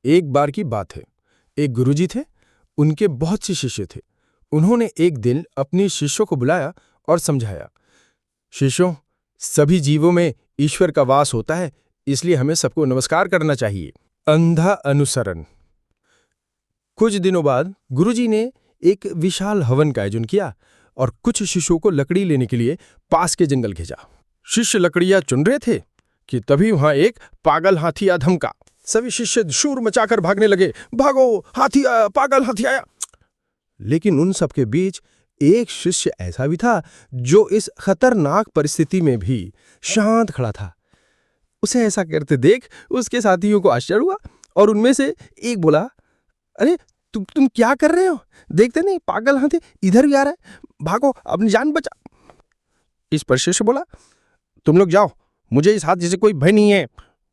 एक बार की बात है, एक गुरुजी थे, उनके बहुत से शिष्य थे। उन्होंने एक दिन अपने शिष्यों को बुलाया और समझाया, शिष्यों, सभी जीवों में ईश्वर का वास होता है, इसलिए हमें सबको नमस्कार करना चाहिए। अंधा अनुसरण। कुछ दिनों बाद गुरुजी ने एक विशाल हवन का आयोजन किया और कुछ शिष्यों को लकड़ी लेने के लिए पास के जंगल भेजा। शिष्य लकड़ियां चुन रहे थे कि तभी वहां एक पागल हाथी आ धमका। सभी शिष्य शोर मचाकर भागने लगे, भागो, हाथी आया, पागल हाथी आया। लेकिन उन सबके बीच एक शिष्य ऐसा भी था जो इस खतरनाक परिस्थिति में भी शांत खड़ा था। उसे ऐसा करते देख उसके साथियों को आश्चर्य हुआ और उनमें से एक बोला, अरे तुम क्या कर रहे हो? देखते नहीं पागल हाथी इधर भी आ रहा है, भागो, अपनी जान बचा। इस पर शिष्य बोला, तुम लोग जाओ, मुझे इस हाथी से कोई भय नहीं है।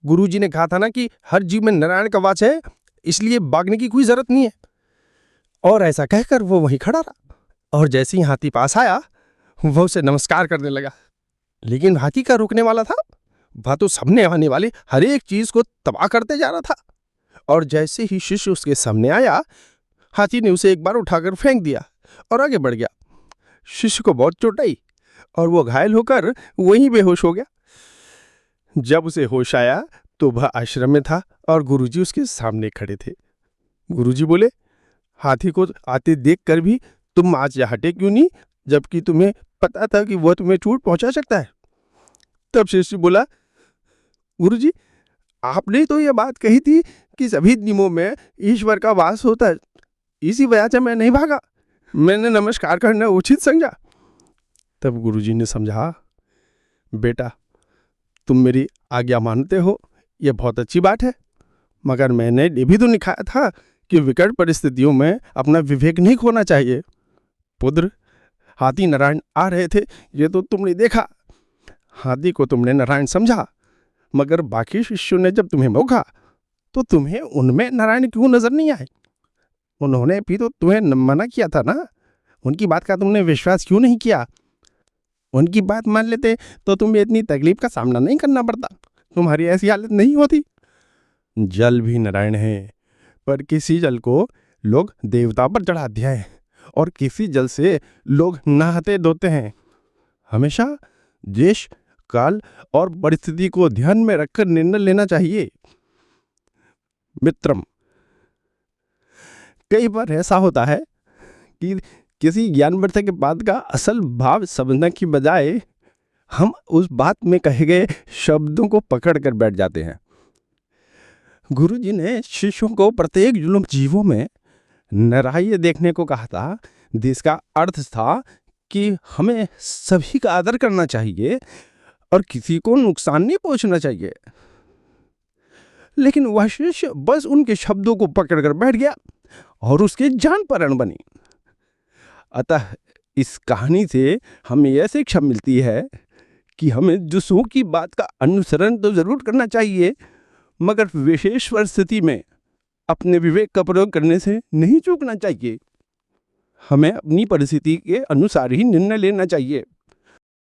गुरुजी ने कहा था ना कि हर जीव में नारायण का वास है, इसलिए भागने की कोई जरूरत नहीं है। और ऐसा कहकर वो वहीं खड़ा रहा और जैसे ही हाथी पास आया वह उसे नमस्कार करने लगा। लेकिन हाथी का रुकने वाला था? वह तो सामने आने वाली हर एक चीज को तबाह करते जा रहा था। और जैसे ही शिष्य उसके सामने आया, हाथी ने उसे एक बार उठाकर फेंक दिया और आगे बढ़ गया। शिष्य को बहुत चोट आई और वो घायल होकर वहीं बेहोश हो गया। जब उसे होश आया तो वह आश्रम में था और गुरुजी उसके सामने खड़े थे। गुरुजी बोले, हाथी को आते देखकर भी तुम आज यहाँ हटे क्यों नहीं, जबकि तुम्हें पता था कि वह तुम्हें चोट पहुंचा सकता है? तब शिष्य बोला, गुरुजी, आपने तो यह बात कही थी कि सभी नियमों में ईश्वर का वास होता है, इसी वजह से मैं नहीं भागा, मैंने नमस्कार करना उचित समझा। तब गुरुजी ने समझा, बेटा, तुम मेरी आज्ञा मानते हो, यह बहुत अच्छी बात है, मगर मैंने ये भी तो लिखाया था कि विकट परिस्थितियों में अपना विवेक नहीं खोना चाहिए। पुत्र, हाथी नारायण आ रहे थे, ये तो तुमने देखा। हाथी को तुमने नारायण समझा, मगर बाकी शिष्यों ने जब तुम्हें मौका तो तुम्हें उनमें नारायण क्यों नजर नहीं आए? उन्होंने भी तो तुम्हें मना किया था ना, उनकी बात का तुमने विश्वास क्यों नहीं किया? उनकी बात मान लेते तो तुम्हें इतनी तकलीफ का सामना नहीं करना पड़ता, तुम्हारी ऐसी हालत नहीं होती। जल भी नारायण है, पर किसी जल को लोग देवता पर चढ़ाते हैं और किसी जल से लोग नहाते धोते हैं। हमेशा देश, काल और परिस्थिति को ध्यान में रखकर निर्णय लेना चाहिए। मित्रम, कई बार ऐसा होता है कि किसी ज्ञानवर्धक के बात का असल भाव समझने की बजाय हम उस बात में कहे गए शब्दों को पकड़ कर बैठ जाते हैं। गुरुजी ने शिष्यों को प्रत्येक जुलूम जीवों में नराय देखने को कहा था, जिसका अर्थ था कि हमें सभी का आदर करना चाहिए और किसी को नुकसान नहीं पहुंचना चाहिए। लेकिन वह शिष्य बस उनके शब्दों को पकड़कर बैठ गया और उसके जान पर अण बनी। अतः इस कहानी से हमें यह शिक्षा मिलती है कि हमें दूसरों की बात का अनुसरण तो जरूर करना चाहिए, मगर विशेष परिस्थिति में अपने विवेक का प्रयोग करने से नहीं चूकना चाहिए। हमें अपनी परिस्थिति के अनुसार ही निर्णय लेना चाहिए।